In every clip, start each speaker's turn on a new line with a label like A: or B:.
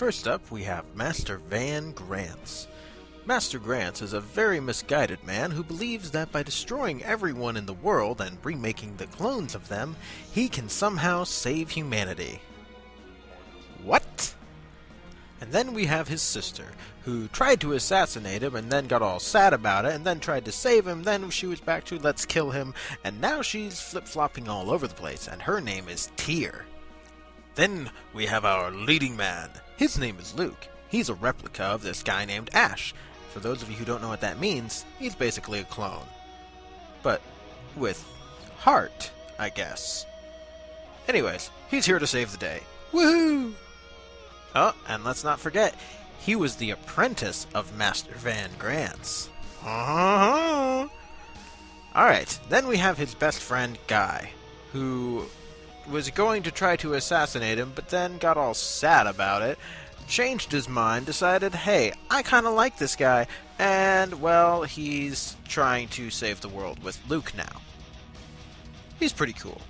A: First up, we have Master Van Grants. Master Grants is a very misguided man who believes that by destroying everyone in the world and remaking the clones of them, he can somehow save humanity. What? And then we have his sister, who tried to assassinate him and then got all sad about it, and then tried to save him, then she was back to let's kill him, and now she's flip-flopping all over the place, and her name is Tyr. Then we have our leading man. His name is Luke. He's a replica of this guy named Ash. For those of you who don't know what that means, he's basically a clone. But with heart, I guess. Anyways, he's here to save the day. Woohoo! Oh, and let's not forget, he was the apprentice of Master Van Grants. Alright, then we have his best friend, Guy, who was going to try to assassinate him, but then got all sad about it, changed his mind, decided, hey, I kind of like this guy, and, well, he's trying to save the world with Luke now. He's pretty cool.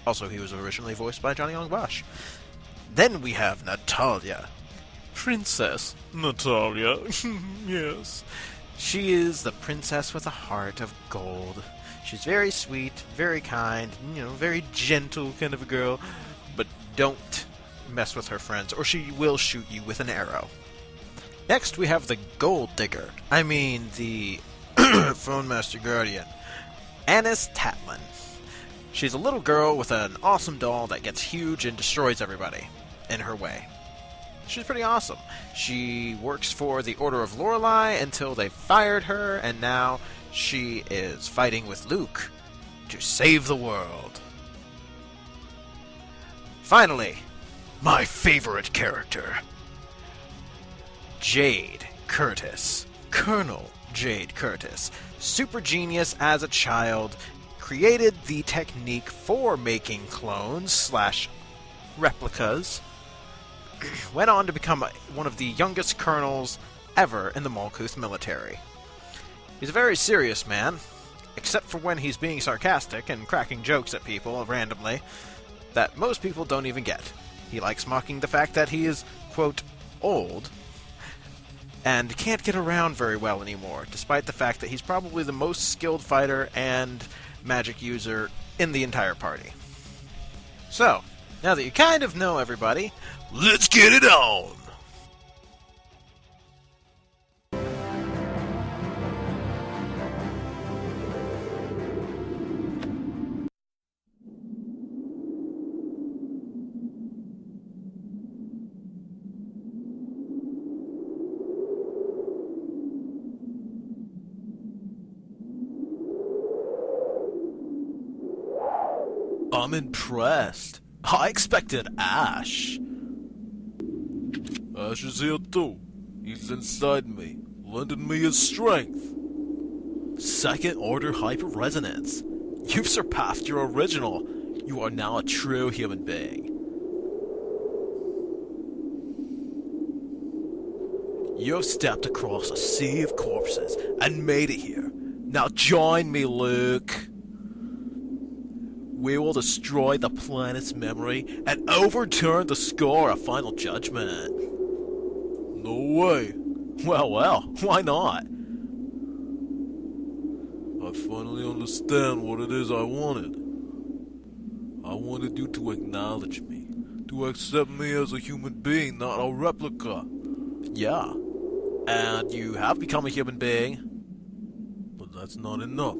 A: Also, he was originally voiced by Johnny Young Bosch. Then we have Natalia. Princess Natalia, yes. She is the princess with a heart of gold. She's very sweet, very kind, very gentle kind of a girl, but don't mess with her friends, or she will shoot you with an arrow. Next, we have the Gold Digger. I mean, the Phone Master Guardian. Annis Tatlin. She's a little girl with an awesome doll that gets huge and destroys everybody in her way. She's pretty awesome. She works for the Order of Lorelei until they fired her, and now she is fighting with Luke to save the world. Finally, my favorite character, Jade Curtis. Colonel Jade Curtis. Super genius as a child, created the technique for making clones / replicas, went on to become one of the youngest colonels ever in the Malkuth military. He's a very serious man, except for when he's being sarcastic and cracking jokes at people randomly that most people don't even get. He likes mocking the fact that he is, quote, old, and can't get around very well anymore, despite the fact that he's probably the most skilled fighter and magic user in the entire party. So, now that you kind of know everybody, let's get it on! I'm impressed. I expected Ash. Ash is here too. He's inside me, lending me his strength. Second order hyper-resonance. You've surpassed your original. You are now a true human being. You've stepped across a sea of corpses and made it here. Now join me, Luke. We will destroy the planet's memory and overturn the score of Final Judgment. No way. Well, why not? I finally understand what it is I wanted. I wanted you to acknowledge me, to accept me as a human being, not a replica. Yeah, and you have become a human being. But that's not enough.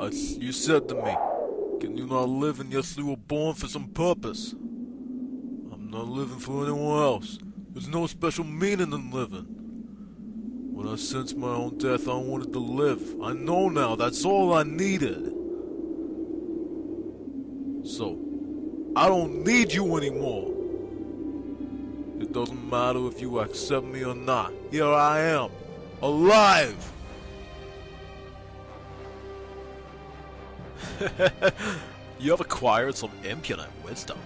A: You said to me, can you not live unless you were born for some purpose? I'm not living for anyone else. There's no special meaning in living. When I sensed my own death, I wanted to live. I know now, that's all I needed. So, I don't need you anymore. It doesn't matter if you accept me or not. Here I am, alive! You have acquired some impudent wisdom.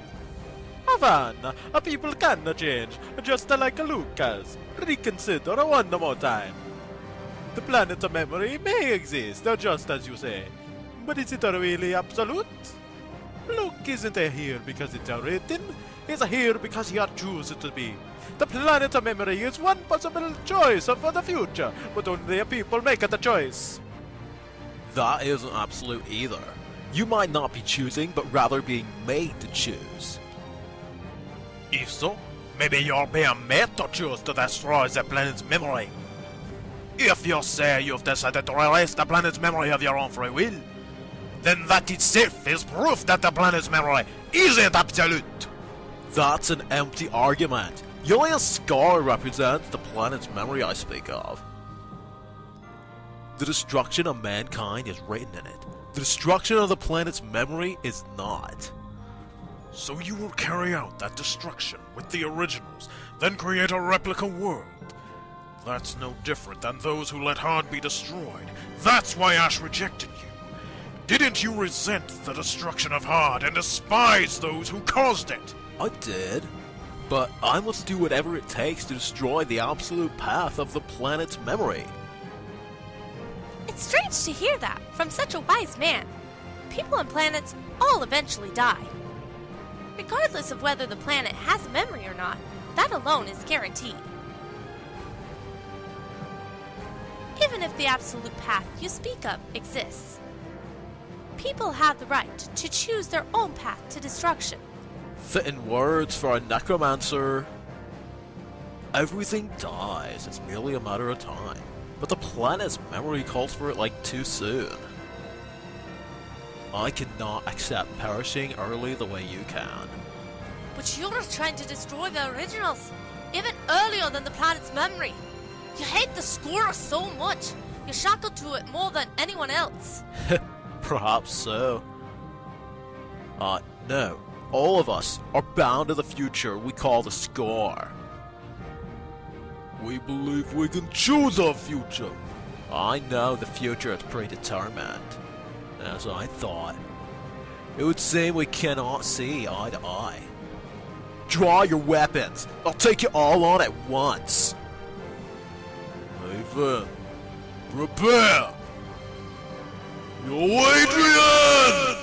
B: Havana, people can change, just like Lucas. Reconsider one more time. The planet's memory may exist, just as you say. But is it really absolute? Luke isn't a hero because it's written. He's a hero because he chooses to be. The planet of memory is one possible choice for the future, but only a people make the choice.
C: That isn't absolute either. You might not be choosing, but rather being made to choose.
B: If so, maybe you're being made to choose to destroy the planet's memory. If you say you've decided to erase the planet's memory of your own free will, then that itself is proof that the planet's memory isn't absolute.
C: That's an empty argument. Only a scar represents the planet's memory I speak of. The destruction of mankind is written in it. The destruction of the planet's memory is not.
B: So you will carry out that destruction with the originals, then create a replica world. That's no different than those who let Hard be destroyed. That's why Ash rejected you. Didn't you resent the destruction of Hard and despise those who caused it?
C: I did. But I must do whatever it takes to destroy the absolute path of the planet's memory.
D: It's strange to hear that from such a wise man. People and planets all eventually die. Regardless of whether the planet has a memory or not, that alone is guaranteed. Even if the absolute path you speak of exists, people have the right to choose their own path to destruction.
C: Fitting words for a necromancer. Everything dies, it's merely a matter of time. But the planet's memory calls for it like too soon. I cannot accept perishing early the way you can.
D: But you're trying to destroy the originals, even earlier than the planet's memory. You hate the score so much, you're shackled to it more than anyone else.
C: Perhaps so. No. All of us are bound to the future we call the score. We believe we can choose our future. I know the future is predetermined. As I thought. It would seem we cannot see eye to eye. Draw your weapons. I'll take you all on at once.
B: Raven, prepare! Yo, Adrian!